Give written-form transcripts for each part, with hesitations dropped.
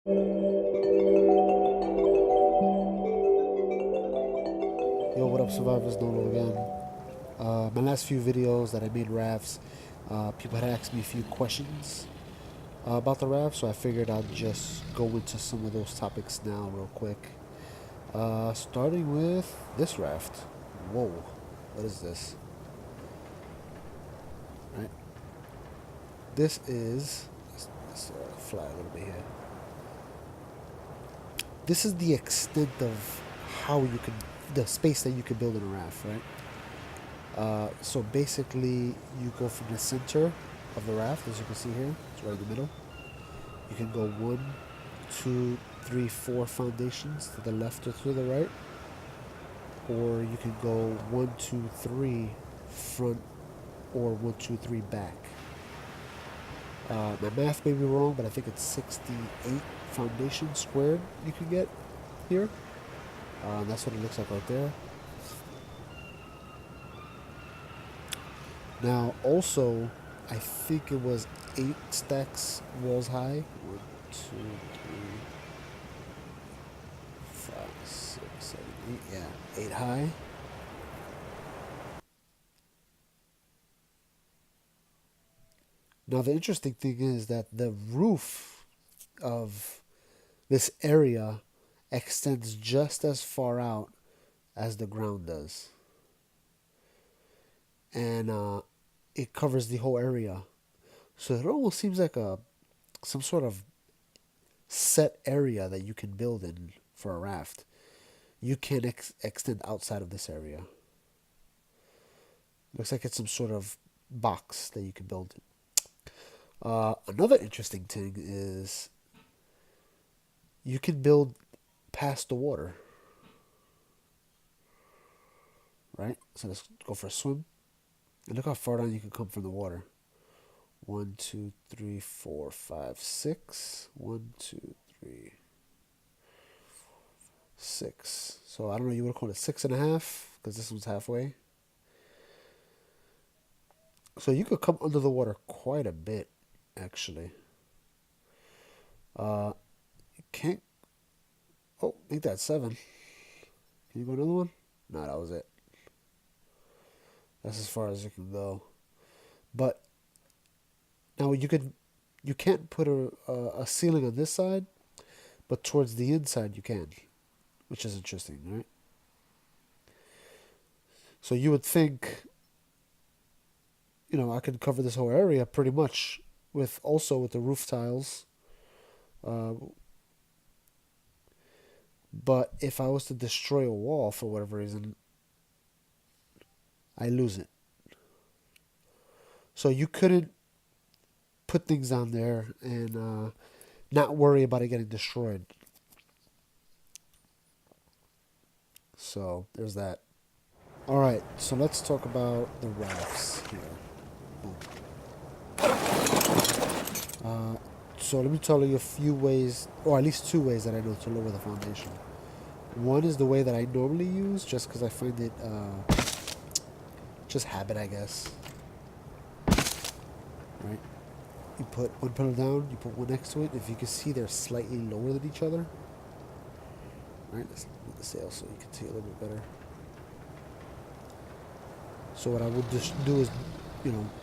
Yo, what up, survivors? Nolo again. My last few videos that I made rafts, people had asked me a few questions about the raft, so I figured I'd just go into some of those topics now, real quick. Starting with this raft. Whoa, what is this? Right, this is. Let's fly a little bit here. This is the extent of how you can, the space that you can build in a raft, right? So basically, you go from the center of the raft, as you can see here. It's right in the middle. You can go 1, 2, 3, 4 foundations to the left or to the right, or you can go 1, 2, 3 front, or 1, 2, 3 back. My math may be wrong, but I think it's 68 foundations squared you can get here. That's what it looks like right there. Now, also, I think it was 8 stacks walls high. 1, 2, 3, 5, 6, 7, 8. Yeah, 8 high. Now, the interesting thing is that the roof of this area extends just as far out as the ground does. And it covers the whole area. So it almost seems like some sort of set area that you can build in for a raft. You can't extend outside of this area. Looks like it's some sort of box that you can build in. Another interesting thing is you can build past the water. Right? So let's go for a swim. And look how far down you can come from the water. 1, 2, 3, 4, 5, 6. 1, 2, 3, 6. So I don't know, you would call it 6.5 because this one's halfway. So you could come under the water quite a bit, actually. You can't. Oh, ain't that 7? Can you go another one? No, that was it. That's as far as you can go. But now you can't put a ceiling on this side, but towards the inside you can, which is interesting, right? So you would think, I could cover this whole area pretty much with the roof tiles. But if I was to destroy a wall for whatever reason, I lose it. So you couldn't put things down there and not worry about it getting destroyed. So there's that. All right, so let's talk about the rafts here. So let me tell you a few ways, or at least 2 ways that I know to lower the foundation. One is the way that I normally use, just because I find it just habit, I guess. Right? You put one pillar down, you put one next to it. If you can see, they're slightly lower than each other. Right? Let's move the sail so you can see a little bit better. So what I would just do is,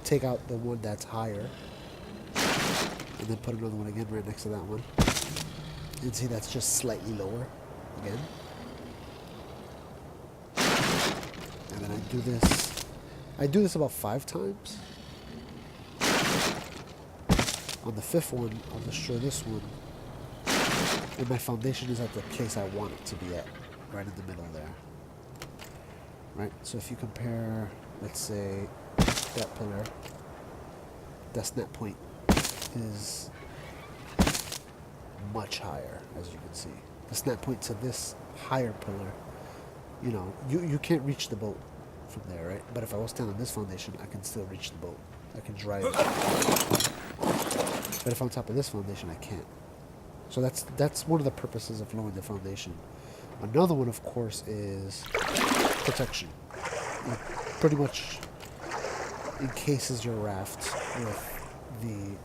take out the one that's higher, and then put another one again right next to that one. And see, that's just slightly lower again. And then I do this. I do this about 5 times. On the 5th one, I'll destroy this one. And my foundation is at the place I want it to be at, right in the middle there. Right? So if you compare, let's say, that pillar, that snap point is much higher, as you can see. The snap point to this higher pillar, you can't reach the boat from there, right? But if I was standing on this foundation, I can still reach the boat. I can drive it. But if I'm on top of this foundation, I can't. So that's one of the purposes of lowering the foundation. Another one, of course, is protection. It pretty much encases your raft with the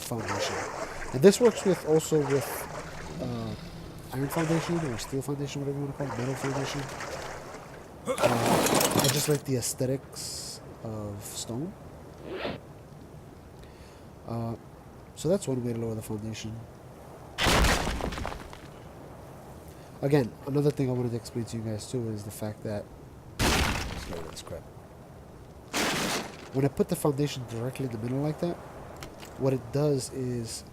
foundation. And this works with iron foundation or steel foundation, whatever you want to call it, metal foundation. I just like the aesthetics of stone. So that's one way to lower the foundation. Again, another thing I wanted to explain to you guys too is the fact that, let's get rid of this crap. When I put the foundation directly in the middle like that, what it does is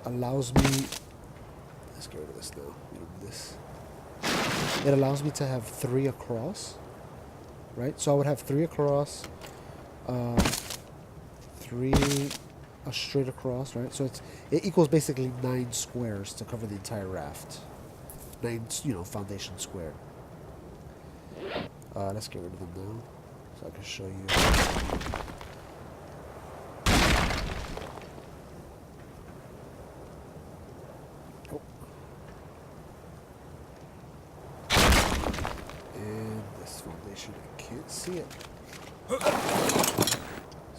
allows me, let's get rid of this now, we don't need this. It allows me to have 3 across, right? So I would have 3 across, 3 straight across, right? So it equals basically 9 squares to cover the entire raft. 9, foundation square. Let's get rid of them now, so I can show you. Oh. And this foundation, I can't see it. Let's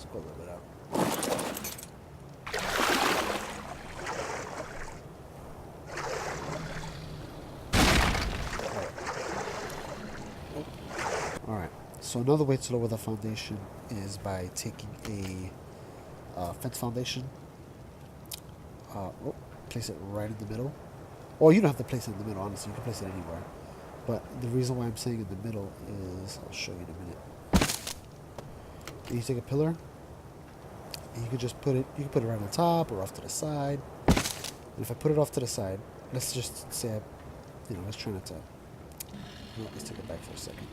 go a little bit out. Alright, so another way to lower the foundation is by taking a fence foundation, place it right in the middle. Or you don't have to place it in the middle, honestly, you can place it anywhere. But the reason why I'm saying in the middle is, I'll show you in a minute. And you take a pillar, and you can just put it, right on the top or off to the side. And if I put it off to the side, let's just say, let's try not to, let's take it back for a second.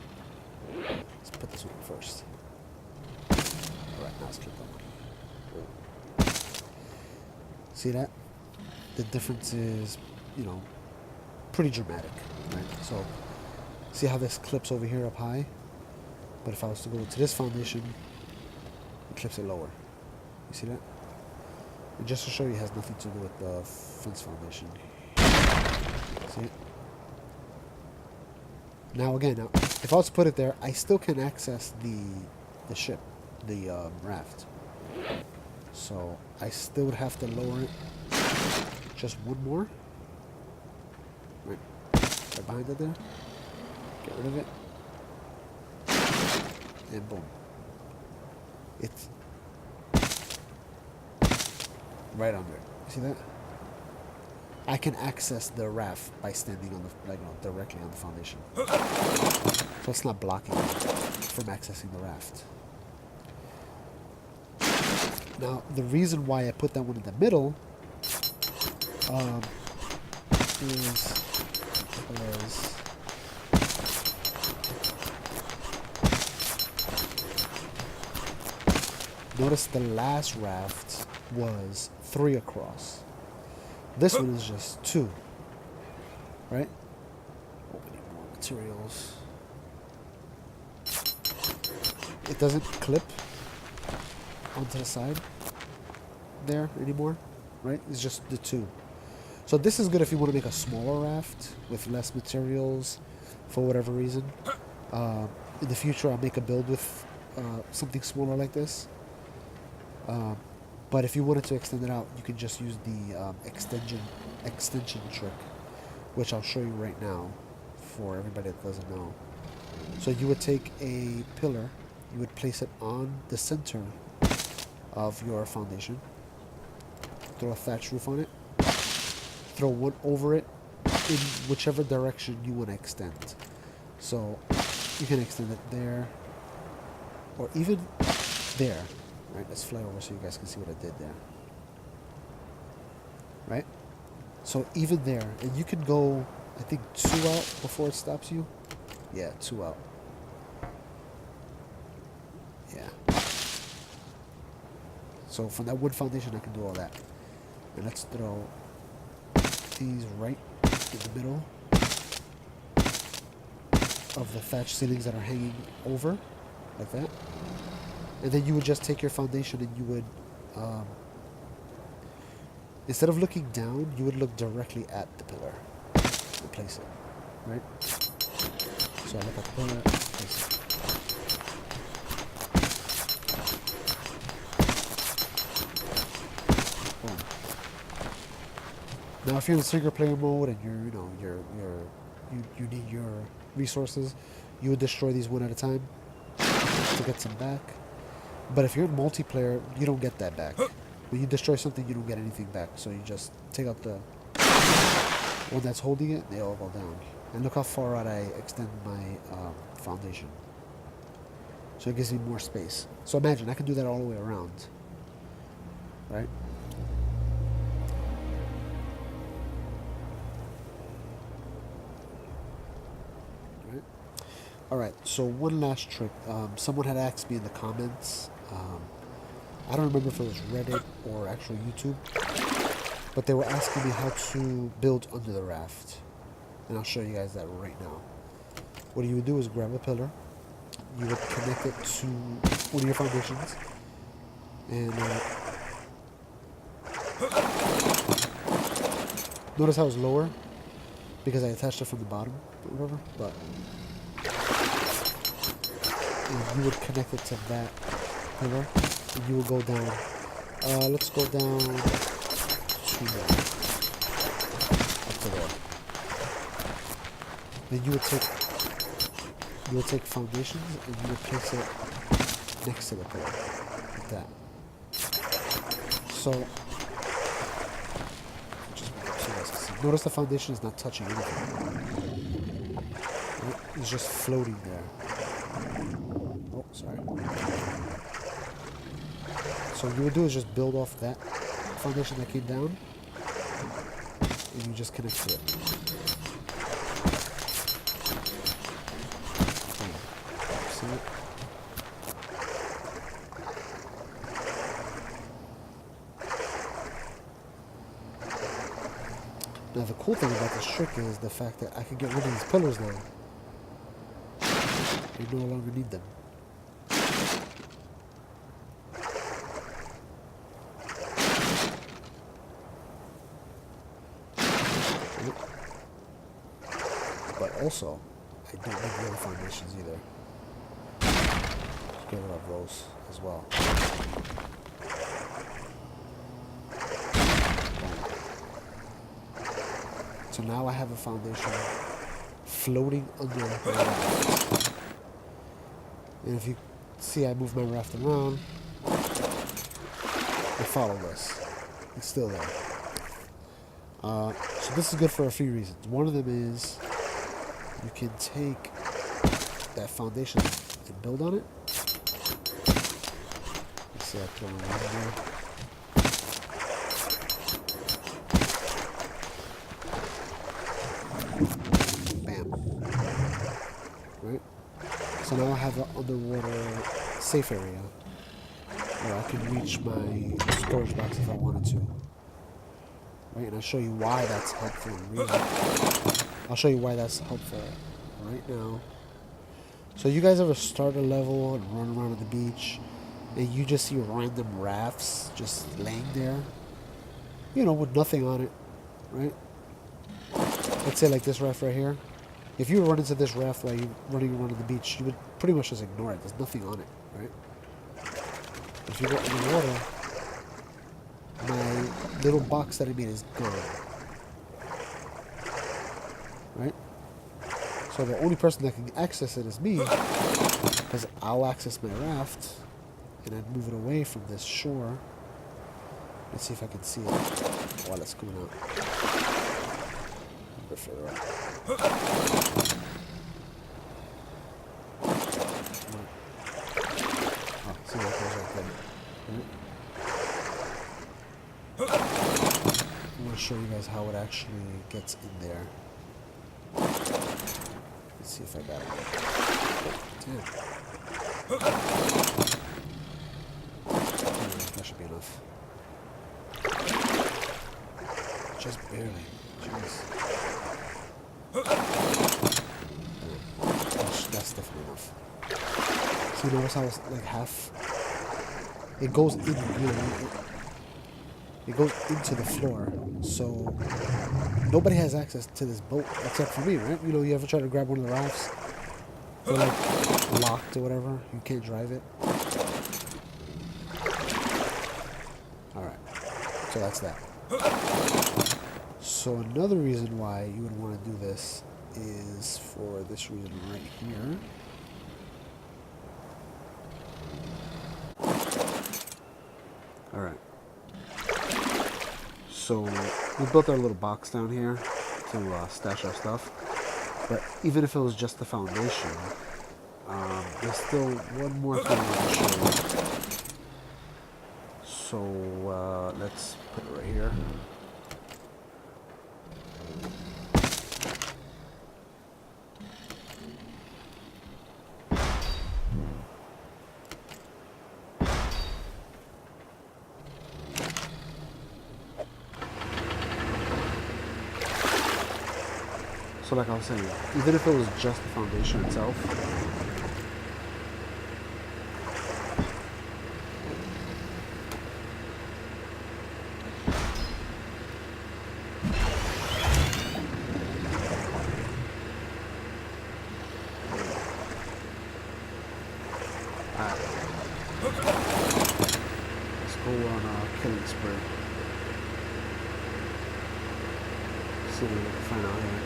Let's put this one first. Alright, now let's click that one. See that? The difference is, pretty dramatic, right? So, see how this clips over here up high? But if I was to go to this foundation, it clips it lower. You see that? And just to show you, it has nothing to do with the fence foundation. See it? Now again, if I was to put it there, I still can access the ship, the raft. So I still would have to lower it just one more. Right behind it there. Get rid of it. And boom. It's right under it. You see that? I can access the raft by standing on the, directly on the foundation. So it's not blocking me from accessing the raft. Now, the reason why I put that one in the middle is because notice the last raft was 3 across. This one is just 2, right? Oh, we need more materials. It doesn't clip onto the side there anymore, right? It's just the 2. So this is good if you want to make a smaller raft with less materials for whatever reason. In the future, I'll make a build with something smaller like this. But if you wanted to extend it out, you can just use the extension trick, which I'll show you right now for everybody that doesn't know. So you would take a pillar, you would place it on the center of your foundation, throw a thatch roof on it, throw one over it in whichever direction you want to extend. So you can extend it there, or even there. Right, let's fly over so you guys can see what I did there. Right? So even there, and you can go, I think 2 out before it stops you. Yeah, 2 out. Yeah. So from that wood foundation, I can do all that. And let's throw these right in the middle of the thatch ceilings that are hanging over, like that. And then you would just take your foundation and you would, instead of looking down, you would look directly at the pillar and place it, right? So I look at the pillar, place it. Boom. Now, if you're in single player mode and you need your resources, you would destroy these one at a time to get some back. But if you're in multiplayer, you don't get that back. When you destroy something, you don't get anything back. So you just take out the one that's holding it, they all go down. And look how far out I extend my foundation. So it gives me more space. So imagine, I can do that all the way around. Right? Right? Alright, so one last trick. Someone had asked me in the comments, I don't remember if it was Reddit or actually YouTube, but they were asking me how to build under the raft. And I'll show you guys that right now. What you would do is grab a pillar, you would connect it to one of your foundations, and notice how it's lower because I attached it from the bottom or whatever, but you would connect it to that pillar and you will go down. Let's go down to there, up to there. Then you would take foundations and you would place it next to the pillar, like that. So, notice the foundation is not touching anything. Right? It's just floating there. Oh, sorry. So what you would do is just build off that foundation that came down, and you just connect to it. See it? Now the cool thing about this trick is the fact that I can get rid of these pillars now. You no longer need them. But also, I don't need the other foundations either. Just get rid of those as well. So now I have a foundation floating under the raft. And if you see I move my raft around, I follow this. It's still there. So this is good for a few reasons. One of them is you can take that foundation and build on it. Let's see, I throw it around there. Right? So now I have an underwater safe area where I can reach my storage box if I wanted to. Right? And I'll show you why that's helpful. I'll show you why that's helpful right now. So you guys ever start a level and run around at the beach and you just see random rafts just laying there? You know, with nothing on it, right? Let's say like this raft right here. If you run into this raft while you're running around on the beach, you would pretty much just ignore it. There's nothing on it, right? If you go in the water, my little box that I made is gone. Right? So the only person that can access it is me, because I'll access my raft, and I'd move it away from this shore. Let's see if I can see it while it's coming out. A bit further up. See what goes right there. I'm going to show you guys how it actually gets in there. Let's see if I got it. Damn. That should be enough. Just barely. Jeez. That's definitely enough. So you notice how it's like half. It goes in, it goes into the floor. So nobody has access to this boat except for me, right? You know, you ever try to grab one of the rafts? They're like locked or whatever. You can't drive it. Alright. So that's that. So So another reason why you would want to do this is for this reason right here. All right. So we built our little box down here to stash our stuff. But even if it was just the foundation, there's still one more thing I want to show you. So let's put it right here. So like I was saying, even if it was just the foundation itself, let's go on a killing spree. See what we can find out here.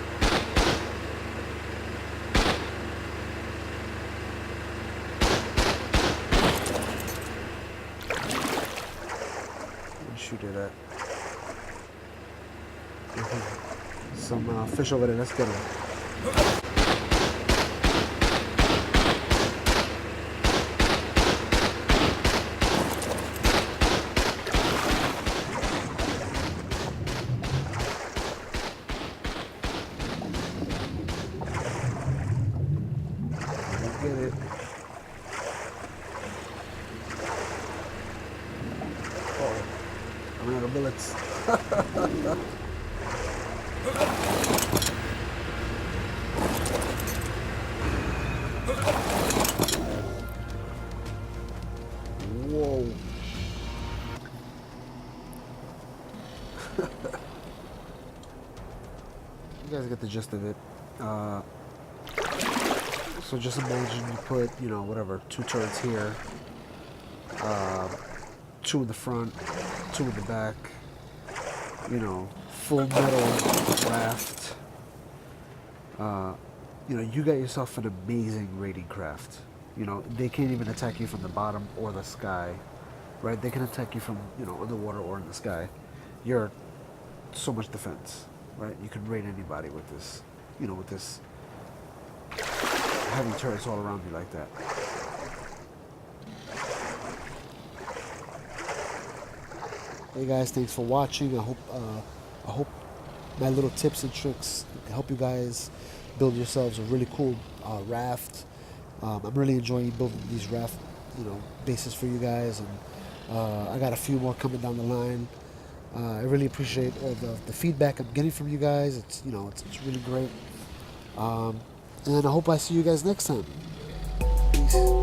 Shoot it at. Some fish over there. Let's get them. Get it. I'm out of bullets. Whoa. You guys get the gist of it. So just imagine you put, you know, whatever, 2 turrets here. 2 in the front, 2 in the back, you know, full metal raft. You know, you got yourself an amazing raiding craft. You know, they can't even attack you from the bottom or the sky, right? They can attack you from, you know, in the water or in the sky. You're so much defense, right? You can raid anybody with this, you know, with this having turrets all around you like that. Hey guys, thanks for watching. I hope my little tips and tricks help you guys build yourselves a really cool raft. I'm really enjoying building these raft, you know, bases for you guys, and I got a few more coming down the line. I really appreciate all the feedback I'm getting from you guys. It's, you know, it's really great. And I hope I see you guys next time. Peace.